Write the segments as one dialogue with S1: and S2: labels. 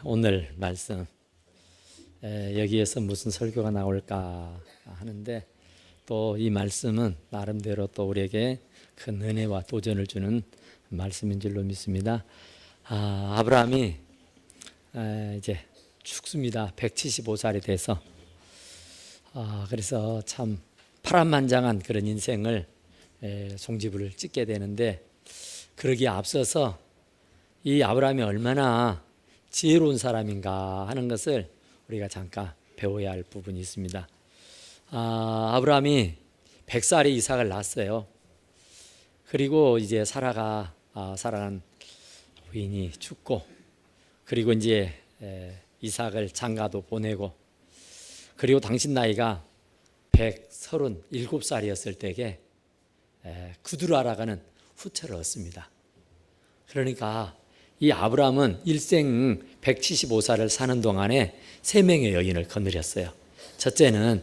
S1: 오늘 말씀 여기에서 무슨 설교가 나올까 하는데 또 이 말씀은 나름대로 또 우리에게 큰 은혜와 도전을 주는 말씀인 줄로 믿습니다. 아브라함이 이제 죽습니다. 175살이 돼서 그래서 참 파란만장한 그런 인생을 종지부를 찍게 되는데 그러기에 앞서서 이 아브라함이 얼마나 지혜로운 사람인가 하는 것을 우리가 잠깐 배워야 할 부분이 있습니다. 아브라함이 100살에 이삭을 낳았어요. 그리고 이제 사라는 부인이 죽고, 그리고 이제 이삭을 장가도 보내고, 그리고 당신 나이가 137살이었을 때에 구두라라가는 후처를 얻습니다. 그러니까 이 아브라함은 일생 175살을 사는 동안에 3명의 여인을 거느렸어요. 첫째는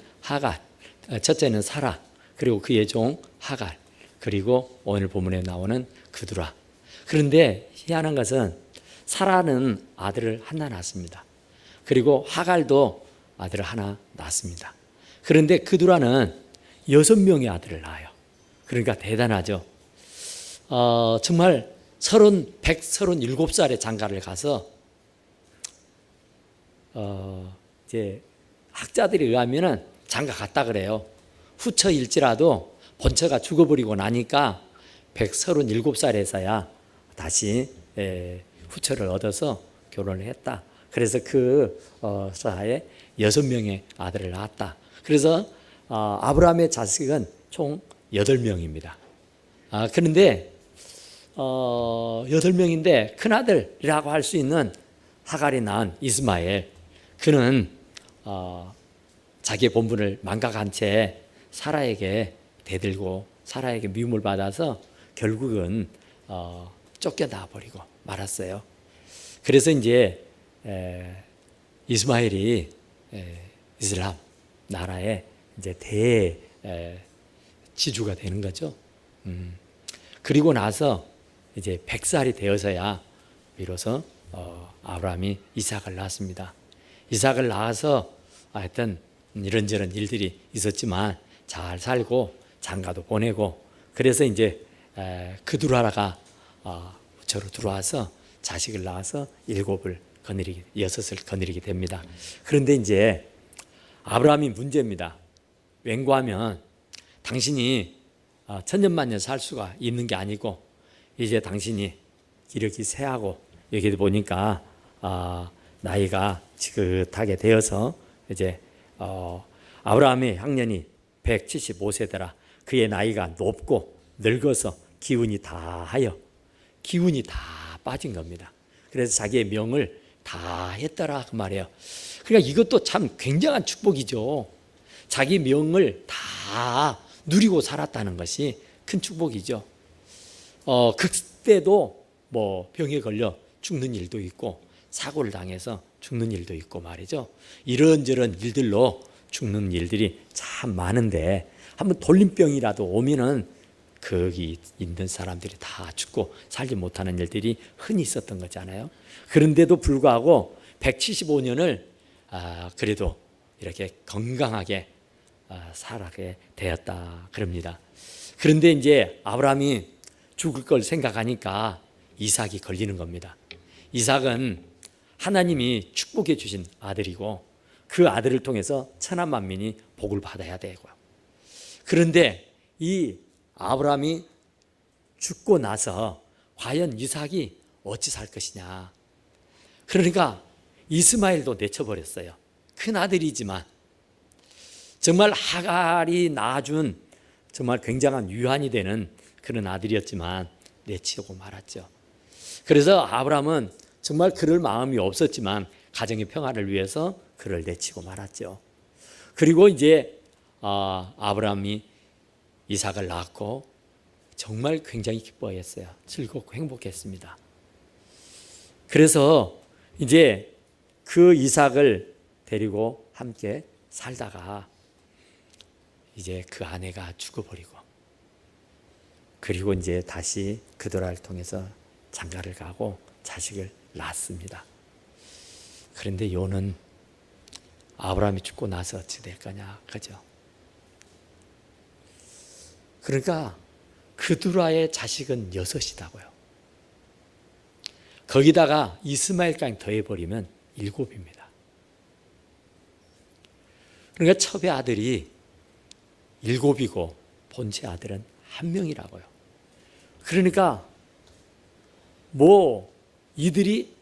S1: 사라, 그리고 그의 종 하갈, 그리고 오늘 본문에 나오는 그두라. 그런데 희한한 것은 사라는 아들을 하나 낳습니다. 그리고 하갈도 아들을 하나 낳습니다. 그런데 그두라는 6명의 아들을 낳아요. 그러니까 대단하죠. 정말 137살에 장가를 가서 이제 학자들에 의하면은 장가 갔다 그래요. 후처일지라도 본처가 죽어버리고 나니까 137살에서야 다시 후처를 얻어서 결혼을 했다. 그래서 그 사라에 6명의 아들을 낳았다. 그래서 아브라함의 자식은 총 8명입니다. 그런데 8명인데 큰아들이라고 할 수 있는 하갈이 낳은 이스마엘, 그는 자기의 본분을 망각한 채 사라에게 대들고 사라에게 미움을 받아서 결국은 쫓겨나 버리고 말았어요. 그래서 이제 이스마엘이 이슬람 나라의 이제 대지주가 되는 거죠. 그리고 나서 이제 100살이 되어서야 비로소 아브라함이 이삭을 낳았습니다. 이삭을 낳아서 하여튼 이런저런 일들이 있었지만 잘 살고 장가도 보내고, 그래서 이제 그두라가 저로 들어와서 자식을 낳아서 6을 거느리게 됩니다. 그런데 이제 아브라함이 문제입니다. 왠고하면 당신이 천년만년 살 수가 있는 게 아니고 이제 당신이 기력이 쇠하고 여기 보니까 나이가 지긋하게 되어서 이제 아브라함의 향년이 175세더라. 그의 나이가 높고 늙어서 기운이 다 빠진 겁니다. 그래서 자기의 명을 다 했더라 그 말이에요. 그러니까 이것도 참 굉장한 축복이죠. 자기 명을 다 누리고 살았다는 것이 큰 축복이죠. 그때도 뭐 병에 걸려 죽는 일도 있고 사고를 당해서 죽는 일도 있고 말이죠. 이런저런 일들로 죽는 일들이 참 많은데 한번 돌림병이라도 오면은 거기 있는 사람들이 다 죽고 살지 못하는 일들이 흔히 있었던 거잖아요. 그런데도 불구하고 175년을 그래도 이렇게 건강하게 살아게 되었다 그럽니다. 그런데 이제 아브라함이 죽을 걸 생각하니까 이삭이 걸리는 겁니다. 이삭은 하나님이 축복해 주신 아들이고 그 아들을 통해서 천하 만민이 복을 받아야 되고요. 그런데 이 아브라함이 죽고 나서 과연 이삭이 어찌 살 것이냐. 그러니까 이스마엘도 내쳐버렸어요. 큰 아들이지만 정말 하갈이 낳아준 정말 굉장한 유한이 되는 그런 아들이었지만 내치고 말았죠. 그래서 아브라함은 정말 그럴 마음이 없었지만 가정의 평화를 위해서 그를 내치고 말았죠. 그리고 이제 아브라함이 이삭을 낳고 정말 굉장히 기뻐했어요. 즐겁고 행복했습니다. 그래서 이제 그 이삭을 데리고 함께 살다가 이제 그 아내가 죽어버리고, 그리고 이제 다시 그도라를 통해서 장가를 가고 자식을 낳습니다. 그런데 요는 아브라함이 죽고 나서 어찌 될 거냐, 그죠? 그러니까 그두라의 자식은 6이다고요. 거기다가 이스마엘까지 더해버리면 7입니다. 그러니까 첩의 아들이 7이고 본체 아들은 1명이라고요. 그러니까 이들이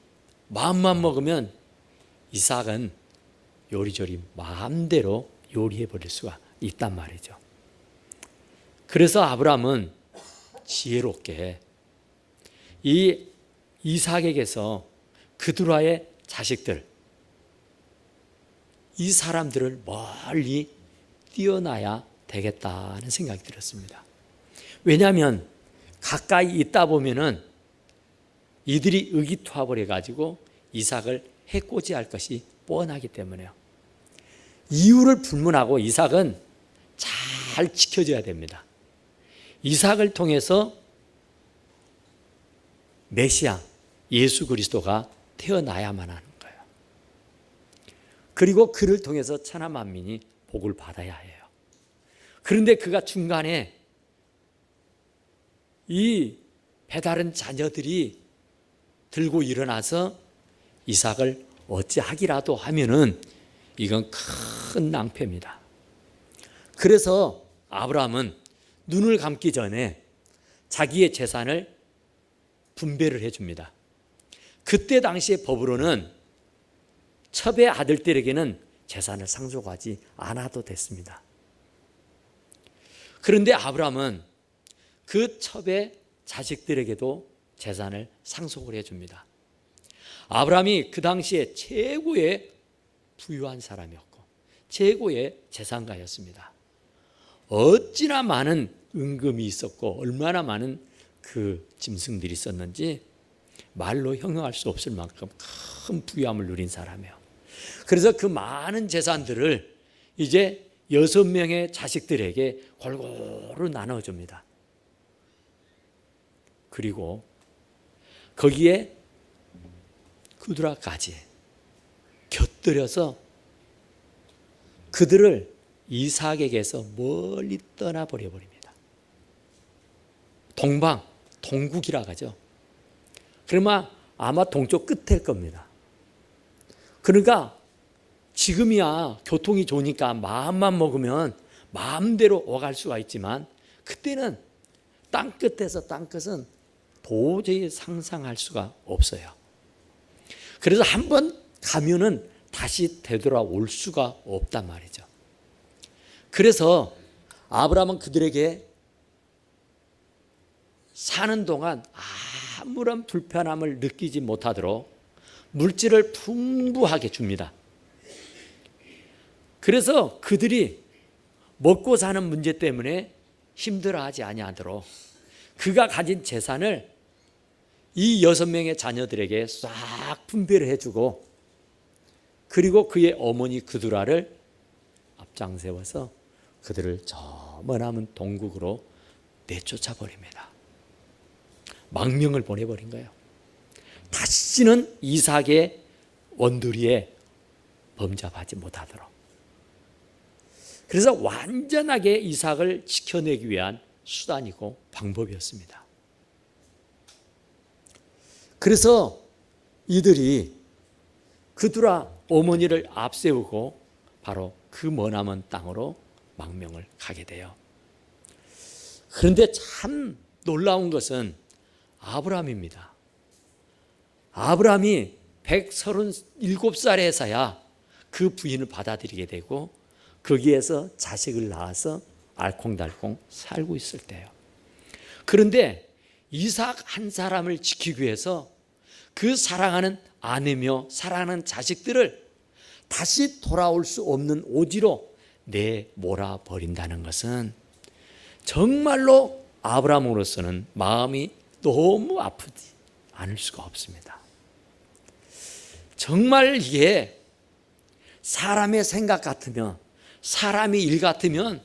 S1: 마음만 먹으면 이삭은 요리조리 마음대로 요리해 버릴 수가 있단 말이죠. 그래서 아브라함은 지혜롭게 이 이삭에게서 그두라의 자식들, 이 사람들을 멀리 띄어놔야 되겠다는 생각이 들었습니다. 왜냐하면 가까이 있다 보면은 이들이 의기투합을 해가지고 이삭을 해코지할 것이 뻔하기 때문에요. 이유를 불문하고 이삭은 잘 지켜줘야 됩니다. 이삭을 통해서 메시아 예수 그리스도가 태어나야만 하는 거예요. 그리고 그를 통해서 천하 만민이 복을 받아야 해요. 그런데 그가 중간에 이 배다른 자녀들이 들고 일어나서 이삭을 어찌하기라도 하면은 이건 큰 낭패입니다. 그래서 아브라함은 눈을 감기 전에 자기의 재산을 분배를 해줍니다. 그때 당시의 법으로는 첩의 아들들에게는 재산을 상속하지 않아도 됐습니다. 그런데 아브라함은 그 첩의 자식들에게도 재산을 상속을 해줍니다. 아브라함이 그 당시에 최고의 부유한 사람이었고 최고의 재산가였습니다. 어찌나 많은 은금이 있었고 얼마나 많은 그 짐승들이 있었는지 말로 형용할 수 없을 만큼 큰 부유함을 누린 사람이에요. 그래서 그 많은 재산들을 이제 6명의 자식들에게 골고루 나눠줍니다. 그리고 거기에 그두라까지 곁들여서 그들을 이삭에게서 멀리 떠나버려 버립니다. 동국이라고 하죠. 그러면 아마 동쪽 끝일 겁니다. 그러니까 지금이야 교통이 좋으니까 마음만 먹으면 마음대로 오갈 수가 있지만 그때는 땅끝에서 땅끝은 도저히 상상할 수가 없어요. 그래서 한번 가면은 다시 되돌아올 수가 없단 말이죠. 그래서 아브라함은 그들에게 사는 동안 아무런 불편함을 느끼지 못하도록 물질을 풍부하게 줍니다. 그래서 그들이 먹고 사는 문제 때문에 힘들어하지 아니하도록 그가 가진 재산을 이 6명의 자녀들에게 싹 분배를 해주고 그리고 그의 어머니 그두라를 앞장 세워서 그들을 저 머나먼 동국으로 내쫓아 버립니다. 망명을 보내버린 거예요. 다시는 이삭의 원두리에 범접하지 못하도록. 그래서 완전하게 이삭을 지켜내기 위한 수단이고 방법이었습니다. 그래서 이들이 그두라 어머니를 앞세우고 바로 그 머나먼 땅으로 망명을 가게 돼요. 그런데 참 놀라운 것은 아브라함입니다. 아브라함이 137살에서야 그 부인을 받아들이게 되고 거기에서 자식을 낳아서 알콩달콩 살고 있을 때요. 그런데 이삭 한 사람을 지키기 위해서 그 사랑하는 아내며 사랑하는 자식들을 다시 돌아올 수 없는 오지로 내몰아 버린다는 것은 정말로 아브라함으로서는 마음이 너무 아프지 않을 수가 없습니다. 정말 이게 사람의 생각 같으면 사람의 일 같으면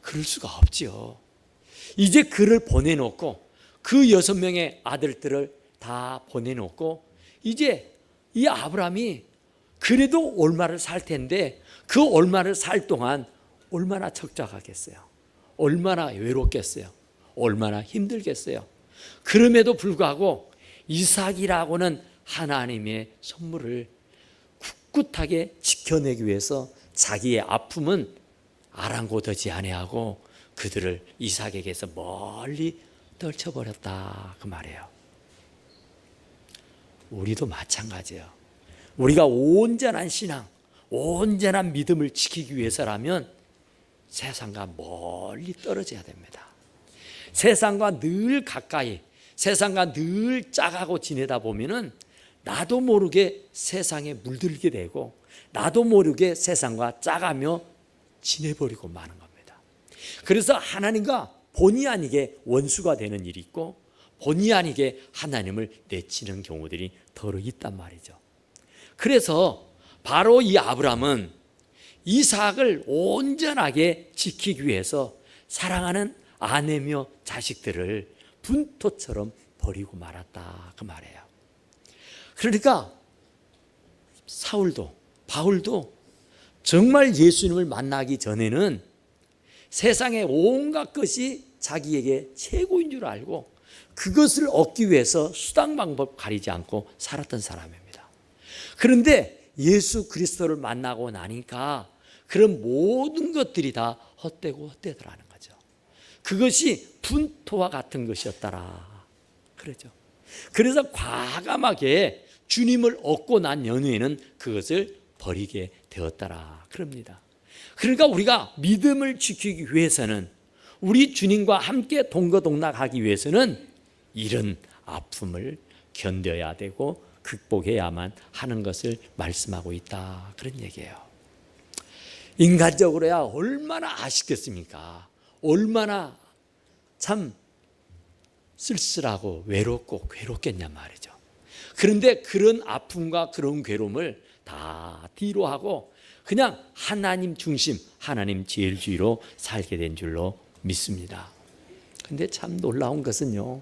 S1: 그럴 수가 없지요. 이제 그를 보내놓고 그 6명의 아들들을 다 보내놓고 이제 이 아브라함이 그래도 얼마를 살 텐데 그 얼마를 살 동안 얼마나 적적하겠어요. 얼마나 외롭겠어요. 얼마나 힘들겠어요. 그럼에도 불구하고 이삭이라고는 하나님의 선물을 꿋꿋하게 지켜내기 위해서 자기의 아픔은 아랑곳하지 아니하고 그들을 이삭에게서 멀리 떨쳐버렸다 그 말이에요. 우리도 마찬가지예요. 우리가 온전한 신앙, 온전한 믿음을 지키기 위해서라면 세상과 멀리 떨어져야 됩니다. 세상과 늘 가까이, 세상과 늘 짜가고 지내다 보면은 나도 모르게 세상에 물들게 되고 나도 모르게 세상과 짜가며 지내버리고 마는 겁니다. 그래서 하나님과 본의 아니게 원수가 되는 일이 있고 본의 아니게 하나님을 내치는 경우들이 더러 있단 말이죠. 그래서 바로 이 아브라함은 이삭을 온전하게 지키기 위해서 사랑하는 아내며 자식들을 분토처럼 버리고 말았다 그 말이에요. 그러니까 사울도 바울도 정말 예수님을 만나기 전에는 세상의 온갖 것이 자기에게 최고인 줄 알고 그것을 얻기 위해서 수단 방법 가리지 않고 살았던 사람입니다. 그런데 예수 그리스도를 만나고 나니까 그런 모든 것들이 다 헛되고 헛되더라는 거죠. 그것이 분토와 같은 것이었더라 그러죠. 그래서 과감하게 주님을 얻고 난 연후에는 그것을 버리게 되었더라 그럽니다. 그러니까 우리가 믿음을 지키기 위해서는 우리 주님과 함께 동거동락하기 위해서는 이런 아픔을 견뎌야 되고 극복해야만 하는 것을 말씀하고 있다 그런 얘기예요. 인간적으로야 얼마나 아쉽겠습니까? 얼마나 참 쓸쓸하고 외롭고 괴롭겠냐 말이죠. 그런데 그런 아픔과 그런 괴로움을 다 뒤로 하고 그냥 하나님 중심, 하나님 제일주의로 살게 된 줄로 믿습니다. 그런데 참 놀라운 것은요,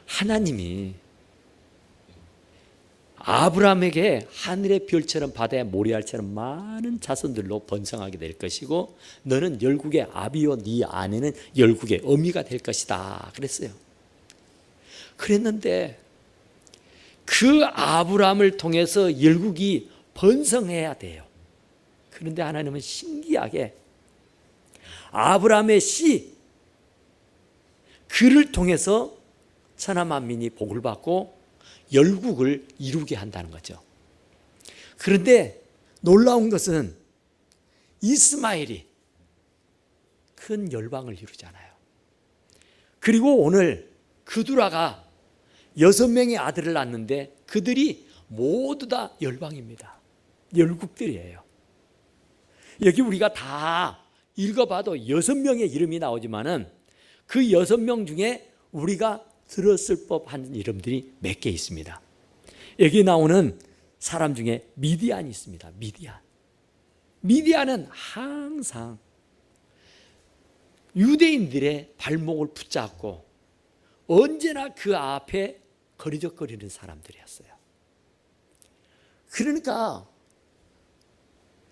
S1: 하나님이 아브라함에게 하늘의 별처럼 바다의 모래알처럼 많은 자손들로 번성하게 될 것이고 너는 열국의 아비요 네 아내는 열국의 어미가 될 것이다 그랬어요. 그랬는데 그 아브라함을 통해서 열국이 번성해야 돼요. 그런데 하나님은 신기하게 아브라함의 씨 그를 통해서 천하 만민이 복을 받고 열국을 이루게 한다는 거죠. 그런데 놀라운 것은 이스마엘이 큰 열방을 이루잖아요. 그리고 오늘 그두라가 6명의 아들을 낳는데 그들이 모두 다 열방입니다. 열국들이에요. 여기 우리가 다 읽어봐도 6명의 이름이 나오지만은 그 6명 중에 우리가 들었을 법한 이름들이 몇 개 있습니다. 여기 나오는 사람 중에 미디안이 있습니다. 미디안은 항상 유대인들의 발목을 붙잡고 언제나 그 앞에 거리적거리는 사람들이었어요. 그러니까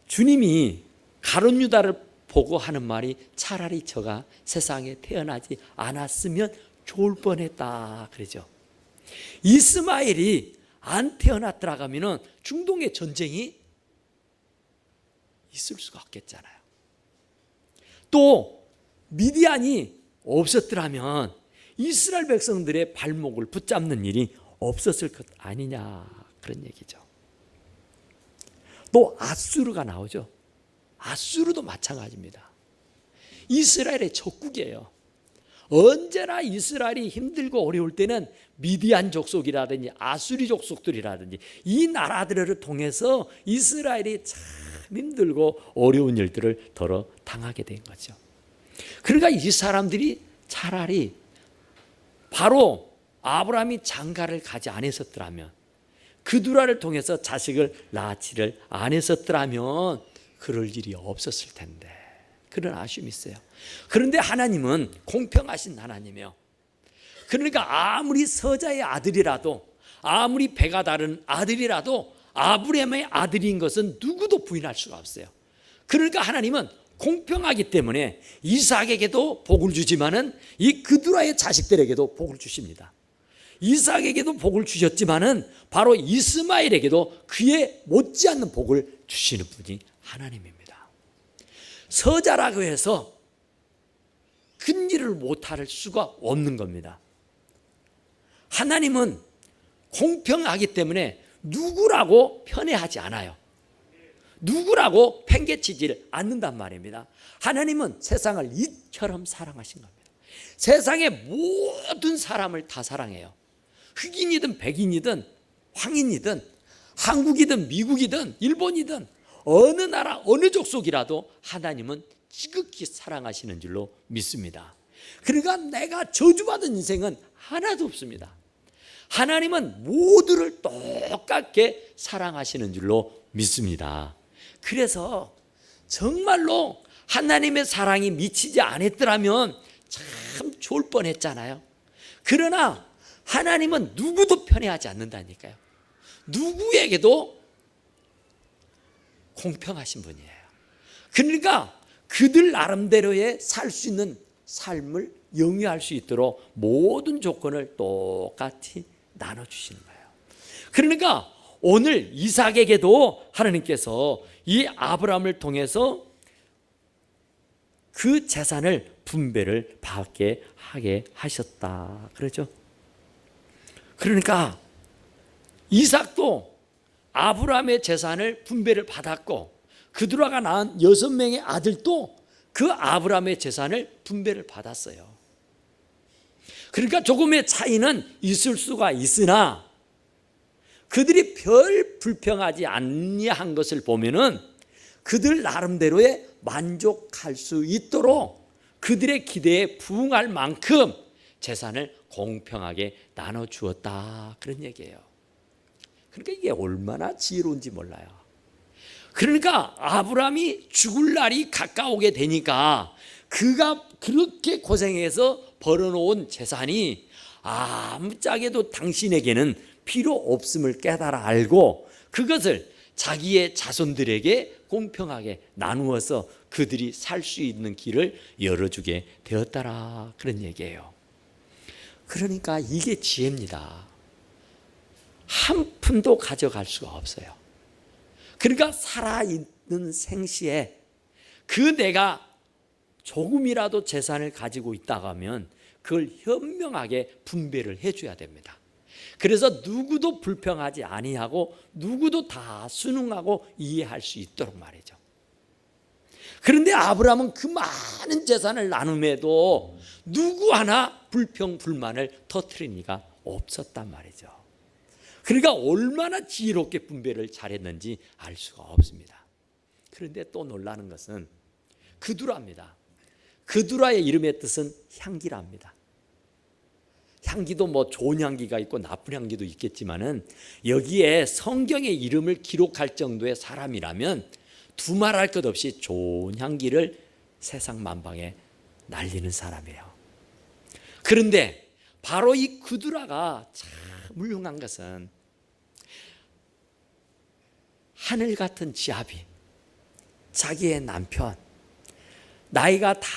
S1: 주님이 가룟 유다를 보고 하는 말이 차라리 저가 세상에 태어나지 않았으면 좋을 뻔했다 그러죠. 이스마엘이 안 태어났더라가면은 중동의 전쟁이 있을 수가 없겠잖아요. 또 미디안이 없었더라면 이스라엘 백성들의 발목을 붙잡는 일이 없었을 것 아니냐 그런 얘기죠. 또 아수르가 나오죠. 아수르도 마찬가지입니다. 이스라엘의 적국이에요. 언제나 이스라엘이 힘들고 어려울 때는 미디안 족속이라든지 아수리 족속들이라든지 이 나라들을 통해서 이스라엘이 참 힘들고 어려운 일들을 덜어 당하게 된 거죠. 그러니까 이 사람들이 차라리 바로 아브라함이 장가를 가지 않았었더라면 그두라를 통해서 자식을 낳지를 않았었더라면 그럴 일이 없었을 텐데 그런 아쉬움이 있어요. 그런데 하나님은 공평하신 하나님이에요. 그러니까 아무리 서자의 아들이라도 아무리 배가 다른 아들이라도 아브라함의 아들인 것은 누구도 부인할 수가 없어요. 그러니까 하나님은 공평하기 때문에 이삭에게도 복을 주지만은 이 그두라의 자식들에게도 복을 주십니다. 이삭에게도 복을 주셨지만은 바로 이스마엘에게도 그에 못지않는 복을 주시는 분이 하나님입니다. 서자라고 해서 큰 일을 못할 수가 없는 겁니다. 하나님은 공평하기 때문에 누구라고 편애하지 않아요. 누구라고 팽개치지 않는단 말입니다. 하나님은 세상을 이처럼 사랑하신 겁니다. 세상의 모든 사람을 다 사랑해요. 흑인이든 백인이든 황인이든 한국이든 미국이든 일본이든 어느 나라 어느 족속이라도 하나님은 지극히 사랑하시는 줄로 믿습니다. 그러니까 내가 저주받은 인생은 하나도 없습니다. 하나님은 모두를 똑같게 사랑하시는 줄로 믿습니다. 그래서 정말로 하나님의 사랑이 미치지 않았더라면 참 좋을 뻔했잖아요. 그러나 하나님은 누구도 편애하지 않는다니까요. 누구에게도 공평하신 분이에요. 그러니까 그들 나름대로의 살 수 있는 삶을 영위할 수 있도록 모든 조건을 똑같이 나눠주시는 거예요. 그러니까 오늘 이삭에게도 하나님께서 이 아브라함을 통해서 그 재산을 분배를 받게 하게 하셨다. 그렇죠? 그러니까 이삭도 아브라함의 재산을 분배를 받았고 그두라가 낳은 6명의 아들도 그 아브라함의 재산을 분배를 받았어요. 그러니까 조금의 차이는 있을 수가 있으나 그들이 별 불평하지 아니한 것을 보면은 그들 나름대로의 만족할 수 있도록 그들의 기대에 부응할 만큼 재산을 공평하게 나눠 주었다. 그런 얘기예요. 그러니까 이게 얼마나 지혜로운지 몰라요. 그러니까 아브라함이 죽을 날이 가까우게 되니까 그가 그렇게 고생해서 벌어놓은 재산이 아무짝에도 당신에게는 필요 없음을 깨달아 알고 그것을 자기의 자손들에게 공평하게 나누어서 그들이 살 수 있는 길을 열어주게 되었더라. 그런 얘기예요. 그러니까 이게 지혜입니다. 한 푼도 가져갈 수가 없어요. 그러니까 살아있는 생시에 그 내가 조금이라도 재산을 가지고 있다고 하면 그걸 현명하게 분배를 해줘야 됩니다. 그래서 누구도 불평하지 아니하고 누구도 다 순응하고 이해할 수 있도록 말이죠. 그런데 아브라함은 그 많은 재산을 나눔에도 누구 하나 불평 불만을 터뜨린 이가 없었단 말이죠. 그러니까 얼마나 지혜롭게 분배를 잘했는지 알 수가 없습니다. 그런데 또 놀라는 것은 그두라입니다. 그두라의 이름의 뜻은 향기랍니다. 향기도 뭐 좋은 향기가 있고 나쁜 향기도 있겠지만은 여기에 성경의 이름을 기록할 정도의 사람이라면 두말할 것 없이 좋은 향기를 세상 만방에 날리는 사람이에요. 그런데 바로 이 그두라가 참 훌륭한 것은 하늘 같은 지아비, 자기의 남편, 나이가 다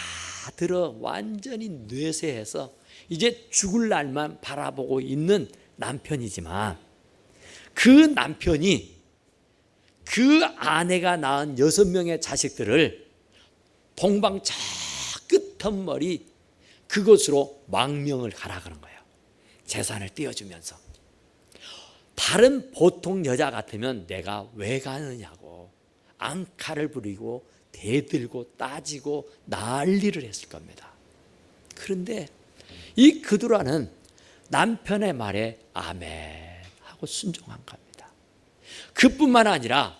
S1: 들어 완전히 뇌세해서 이제 죽을 날만 바라보고 있는 남편이지만 그 남편이 그 아내가 낳은 6명의 자식들을 동방 저 끝머리 그곳으로 망명을 가라 그런 거예요. 재산을 띄워주면서. 다른 보통 여자 같으면 내가 왜 가느냐고 앙칼을 부리고 대들고 따지고 난리를 했을 겁니다. 그런데 이 그두라는 남편의 말에 아멘 하고 순종한 겁니다. 그뿐만 아니라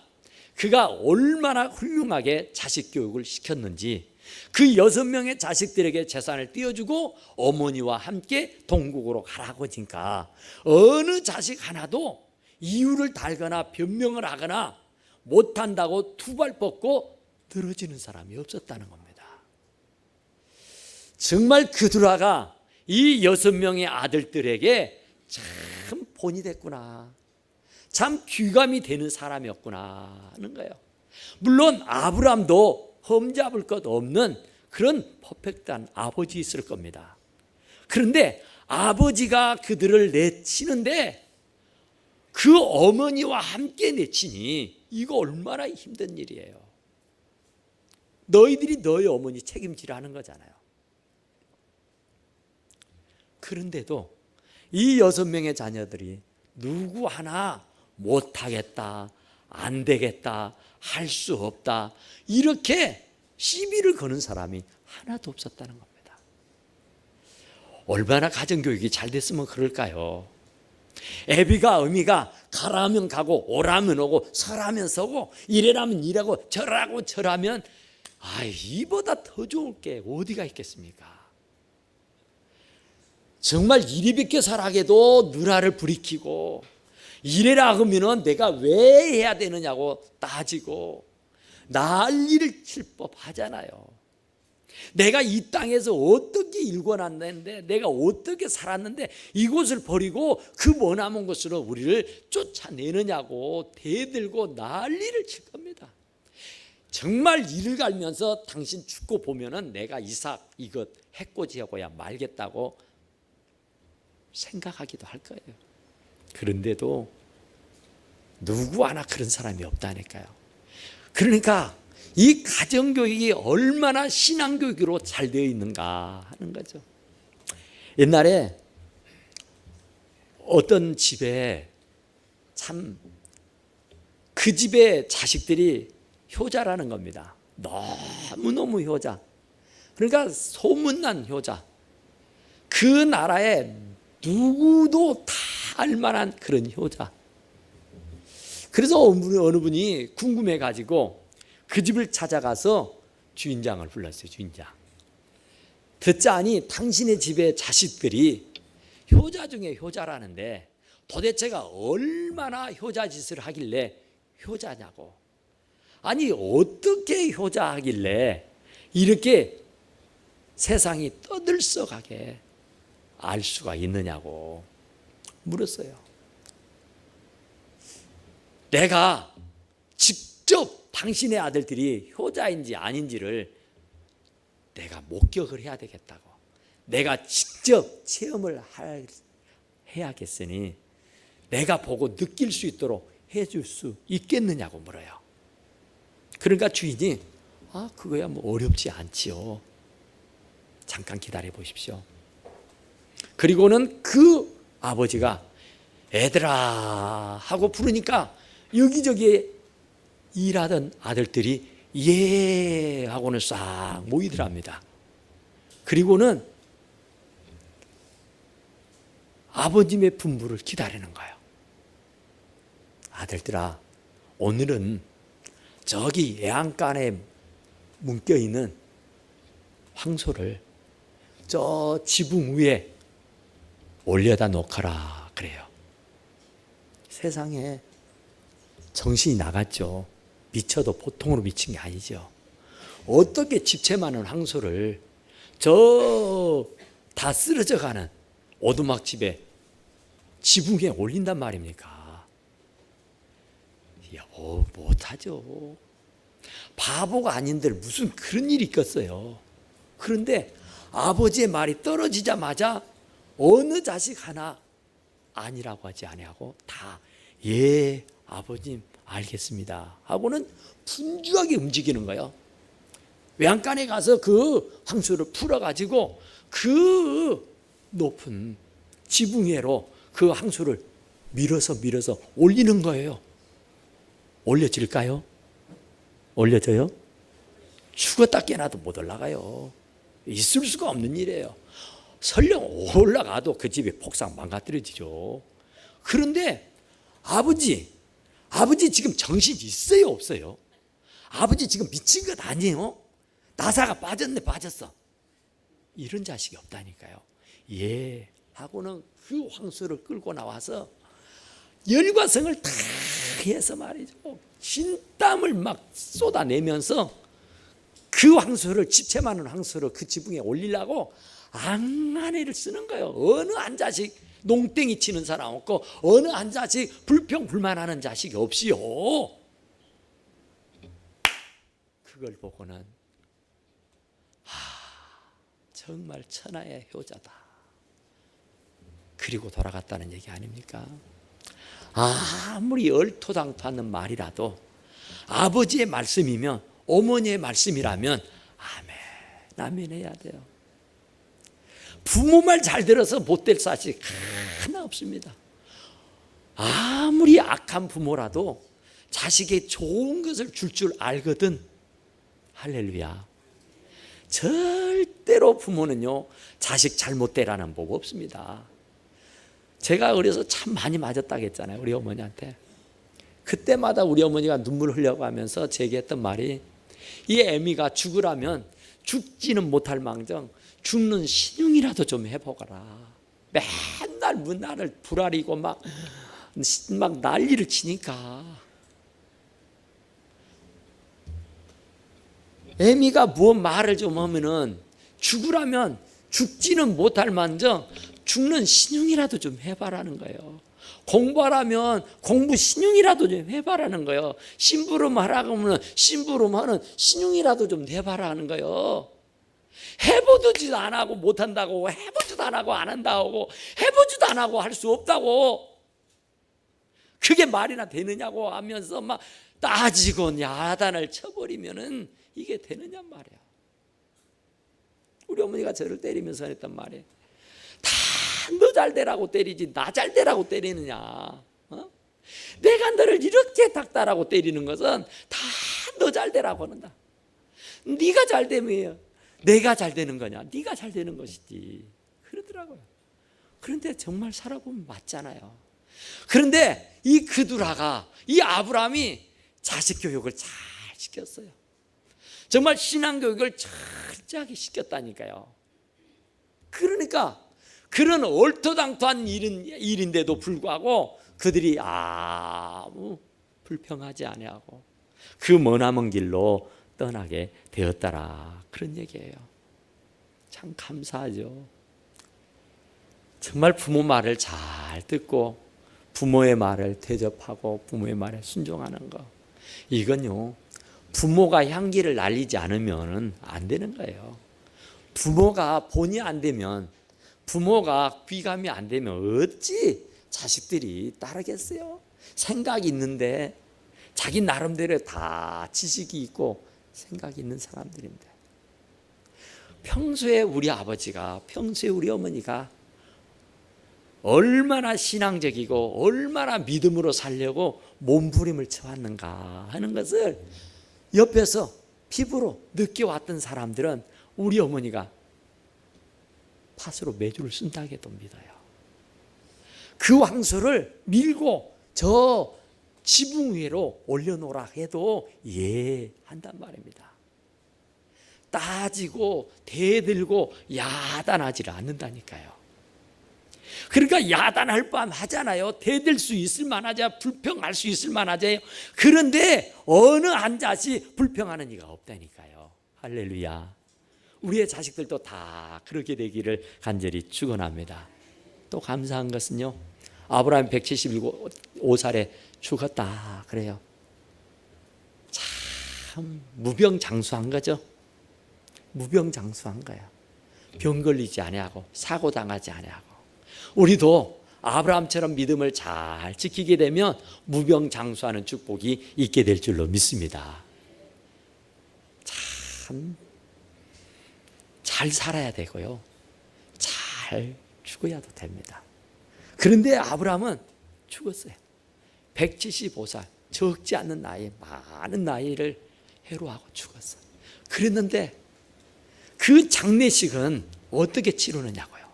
S1: 그가 얼마나 훌륭하게 자식 교육을 시켰는지 그 6명의 자식들에게 재산을 띄워주고 어머니와 함께 동국으로 가라고 하니까 어느 자식 하나도 이유를 달거나 변명을 하거나 못한다고 투발 뻗고 늘어지는 사람이 없었다는 겁니다. 정말 그두라가 이 6명의 아들들에게 참 본이 됐구나. 참 귀감이 되는 사람이었구나 하는 거예요. 물론 아브라함도 흠잡을 것 없는 그런 퍼펙트한 아버지였을 겁니다. 그런데 아버지가 그들을 내치는데 그 어머니와 함께 내치니 이거 얼마나 힘든 일이에요. 너희들이 너희 어머니 책임지라는 거잖아요. 그런데도 이 6명의 자녀들이 누구 하나 못하겠다, 안 되겠다, 할 수 없다 이렇게 시비를 거는 사람이 하나도 없었다는 겁니다. 얼마나 가정교육이 잘 됐으면 그럴까요? 애비가 어미가 가라면 가고 오라면 오고 서라면 서고 이래라면 이라고 저라고 저라면 이보다 더 좋을 게 어디가 있겠습니까? 정말 이리 밖에 살아게도 누나를 부리키고 이래라 하면은 내가 왜 해야 되느냐고 따지고 난리를 칠 법하잖아요. 내가 이 땅에서 어떻게 일궈놨는데 내가 어떻게 살았는데 이곳을 버리고 그 머나먼 곳으로 우리를 쫓아내느냐고 대들고 난리를 칠 겁니다. 정말 이를 갈면서 당신 죽고 보면은 내가 이삭 이것 해코지하고야 말겠다고 생각하기도 할 거예요. 그런데도 누구 하나 그런 사람이 없다니까요. 그러니까 이 가정교육이 얼마나 신앙교육으로 잘 되어 있는가 하는 거죠. 옛날에 어떤 집에 참 그 집의 자식들이 효자라는 겁니다. 너무너무 효자. 그러니까 소문난 효자. 그 나라에 누구도 다 알만한 그런 효자. 그래서 어느 분이 궁금해가지고 그 집을 찾아가서 주인장을 불렀어요. 주인장. 듣자니 당신의 집의 자식들이 효자 중에 효자라는데 도대체가 얼마나 효자 짓을 하길래 효자냐고. 아니 어떻게 효자하길래 이렇게 세상이 떠들썩하게 알 수가 있느냐고 물었어요. 내가 직접 당신의 아들들이 효자인지 아닌지를 내가 목격을 해야 되겠다고. 내가 직접 체험을 해야겠으니 내가 보고 느낄 수 있도록 해줄 수 있겠느냐고 물어요. 그러니까 주인이 그거야 뭐 어렵지 않지요. 잠깐 기다려 보십시오. 그리고는 그 아버지가 애들아 하고 부르니까 여기저기 일하던 아들들이 예 하고는 싹 모이더랍니다. 그리고는 아버님의 분부를 기다리는 거예요. 아들들아, 오늘은 저기 애안간에 묶여있는 황소를 저 지붕 위에 올려다 놓거라 그래요. 세상에 정신이 나갔죠. 미쳐도 보통으로 미친 게 아니죠. 어떻게 집채 많은 황소를 저 다 쓰러져가는 오두막집에 지붕에 올린단 말입니까? 못하죠. 바보가 아닌들 무슨 그런 일이 있겠어요. 그런데 아버지의 말이 떨어지자마자 어느 자식 하나 아니라고 하지 아니하고 다 예 아버님 알겠습니다 하고는 분주하게 움직이는 거예요. 외양간에 가서 그 황소를 풀어가지고 그 높은 지붕 위로 그 황소를 밀어서 올리는 거예요. 올려질까요? 올려져요? 죽었다 깨나도 못 올라가요. 있을 수가 없는 일이에요. 설령 올라가도 그 집이 폭삭 망가뜨려지죠. 그런데 아버지 지금 정신 있어요 없어요? 아버지 지금 미친 것 아니에요? 나사가 빠졌어. 이런 자식이 없다니까요. 예 하고는 그 황소를 끌고 나와서 열과 성을 다 해서 말이죠. 진땀을 막 쏟아내면서 그 황소를 집채 많은 황소를 그 지붕에 올리려고 앙한애를 쓰는 거예요. 어느 한 자식 농땡이 치는 사람 없고 어느 한 자식 불평불만하는 자식이 없이요. 그걸 보고는 정말 천하의 효자다. 그리고 돌아갔다는 얘기 아닙니까? 아무리 얼토당토하는 말이라도 아버지의 말씀이면, 어머니의 말씀이라면 아멘해야 돼요. 부모 말 잘 들어서 못될 자식 하나 없습니다. 아무리 악한 부모라도 자식의 좋은 것을 줄 알거든. 할렐루야. 절대로 부모는요, 자식 잘못되라는 법 없습니다. 제가 어려서 참 많이 맞았다고 했잖아요, 우리 어머니한테. 그때마다 우리 어머니가 눈물 흘려고 하면서 제게 했던 말이, 이 애미가 죽으라면 죽지는 못할 망정 죽는 신용이라도 좀 해보거라. 맨날 나를 불아리고 막 난리를 치니까. 애미가 무슨 말을 좀 하면은 죽으라면 죽지는 못할 망정 죽는 신용이라도 좀 해봐라는 거예요. 공부하라면 공부 신용이라도 좀 해봐라는 거예요. 심부름 하라고 하면 심부름 하는 신용이라도 좀 해봐라는 거예요. 해보지도 안 하고 못한다고, 해보지도 안 하고 안 한다고, 해보지도 안 하고 할 수 없다고, 그게 말이나 되느냐고 하면서 막 따지고 야단을 쳐버리면은 이게 되느냐 말이야. 우리 어머니가 저를 때리면서 했단 말이에요. 다 너 잘 되라고 때리지 나 잘 되라고 때리느냐. 내가 너를 이렇게 닥달하고 때리는 것은 다 너 잘 되라고 한다. 네가 잘 되면 내가 잘 되는 거냐? 네가 잘 되는 것이지. 그러더라고요. 그런데 정말 살아보면 맞잖아요. 그런데 이 그두라가, 이 아브라함이 자식 교육을 잘 시켰어요. 정말 신앙 교육을 철저하게 시켰다니까요. 그러니까 그런 얼토당토한 일인데도 불구하고 그들이 아무 불평하지 아니하고 그 머나먼 길로 떠나게 되었더라. 그런 얘기예요. 참 감사하죠. 정말 부모 말을 잘 듣고 부모의 말을 대접하고 부모의 말에 순종하는 거, 이건요 부모가 향기를 날리지 않으면 안 되는 거예요. 부모가 본이 안 되면, 부모가 귀감이 안 되면 어찌 자식들이 따르겠어요? 생각이 있는데, 자기 나름대로 다 지식이 있고 생각이 있는 사람들인데, 평소에 우리 아버지가, 평소에 우리 어머니가 얼마나 신앙적이고 얼마나 믿음으로 살려고 몸부림을 쳐왔는가 하는 것을 옆에서 피부로 느껴왔던 사람들은 우리 어머니가 팥으로 매주를 쓴다고도 믿어요. 그 황소를 밀고 저 지붕 위로 올려놓으라 해도 한단 말입니다. 따지고 대들고 야단하지를 않는다니까요. 그러니까 야단할 뻔 하잖아요. 대들 수 있을 만하자, 불평할 수 있을 만하자. 그런데 어느 한 자식 불평하는 이가 없다니까요. 할렐루야. 우리의 자식들도 다 그렇게 되기를 간절히 축원합니다. 또 감사한 것은요, 아브라함 175살에 죽었다 그래요. 참 무병장수한 거죠. 무병장수한 거야. 병 걸리지 아니하고 사고 당하지 아니하고. 우리도 아브라함처럼 믿음을 잘 지키게 되면 무병장수하는 축복이 있게 될 줄로 믿습니다. 참 잘 살아야 되고요, 잘 죽어야도 됩니다. 그런데 아브라함은 죽었어요. 175살, 적지 않는 나이, 많은 나이를 해로하고 죽었어요. 그랬는데 그 장례식은 어떻게 치르느냐고요.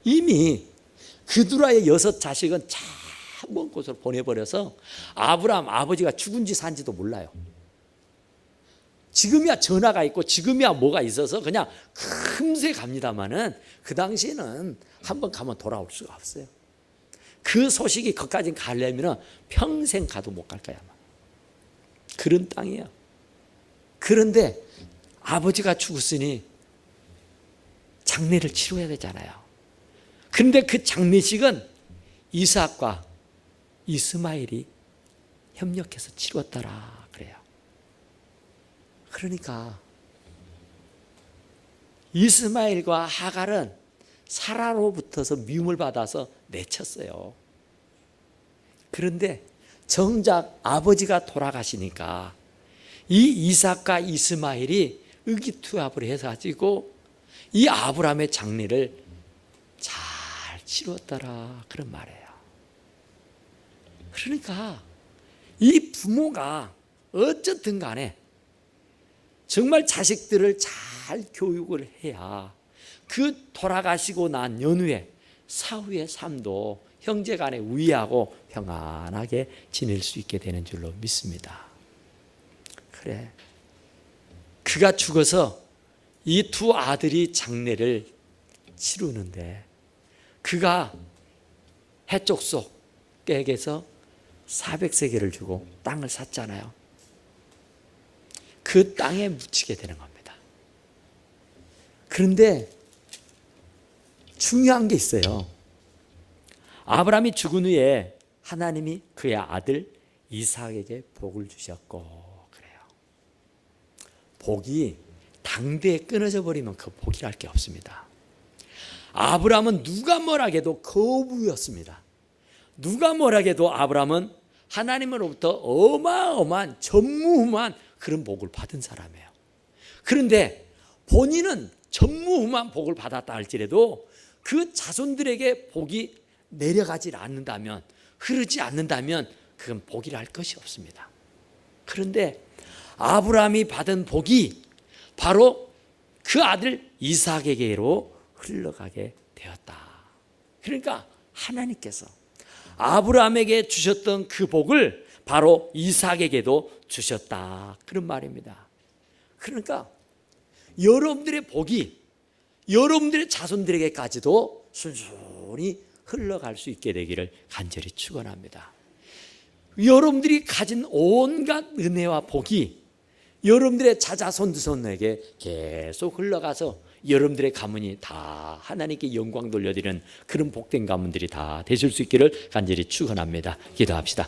S1: 이미 그두라의 6 자식은 참 먼 곳으로 보내버려서 아브라함 아버지가 죽은지 산지도 몰라요. 지금이야 전화가 있고 지금이야 뭐가 있어서 그냥 금세 갑니다마는 그 당시에는 한번 가면 돌아올 수가 없어요. 그 소식이 거기까지 가려면 평생 가도 못 갈 거야. 그런 땅이에요. 그런데 아버지가 죽었으니 장례를 치러야 되잖아요. 그런데 그 장례식은 이삭과 이스마엘이 협력해서 치렀더라 그래요. 그러니까 이스마엘과 하갈은 사라로부터서 미움을 받아서 내쳤어요. 그런데 정작 아버지가 돌아가시니까 이 이삭과 이스마엘이 의기투합을 해가지고 이 아브라함의 장례를 잘 치렀더라 그런 말이에요. 그러니까 이 부모가 어쨌든 간에 정말 자식들을 잘 교육을 해야 그 돌아가시고 난 연후에 사후의 삶도 형제간에 우애하고 평안하게 지낼 수 있게 되는 줄로 믿습니다. 그래, 그가 죽어서 이 두 아들이 장례를 치르는데 그가 해족속 댁에서 400세겔을 주고 땅을 샀잖아요. 그 땅에 묻히게 되는 겁니다. 그런데 중요한 게 있어요. 아브라함이 죽은 후에 하나님이 그의 아들 이삭에게 복을 주셨고 그래요. 복이 당대에 끊어져 버리면 그 복이랄 게 없습니다. 아브라함은 누가 뭐라 해도 거부였습니다. 누가 뭐라 해도 아브라함은 하나님으로부터 어마어마한 전무후무한 그런 복을 받은 사람이에요. 그런데 본인은 전무후무한 복을 받았다 할지라도 그 자손들에게 복이 내려가지 않는다면, 흐르지 않는다면 그건 복이라 할 것이 없습니다. 그런데 아브라함이 받은 복이 바로 그 아들 이삭에게로 흘러가게 되었다. 그러니까 하나님께서 아브라함에게 주셨던 그 복을 바로 이삭에게도 주셨다. 그런 말입니다. 그러니까 여러분들의 복이 여러분들의 자손들에게까지도 순순히 흘러갈 수 있게 되기를 간절히 축원합니다. 여러분들이 가진 온갖 은혜와 복이 여러분들의 자자손들에게 계속 흘러가서 여러분들의 가문이 다 하나님께 영광 돌려드리는 그런 복된 가문들이 다 되실 수 있기를 간절히 축원합니다. 기도합시다.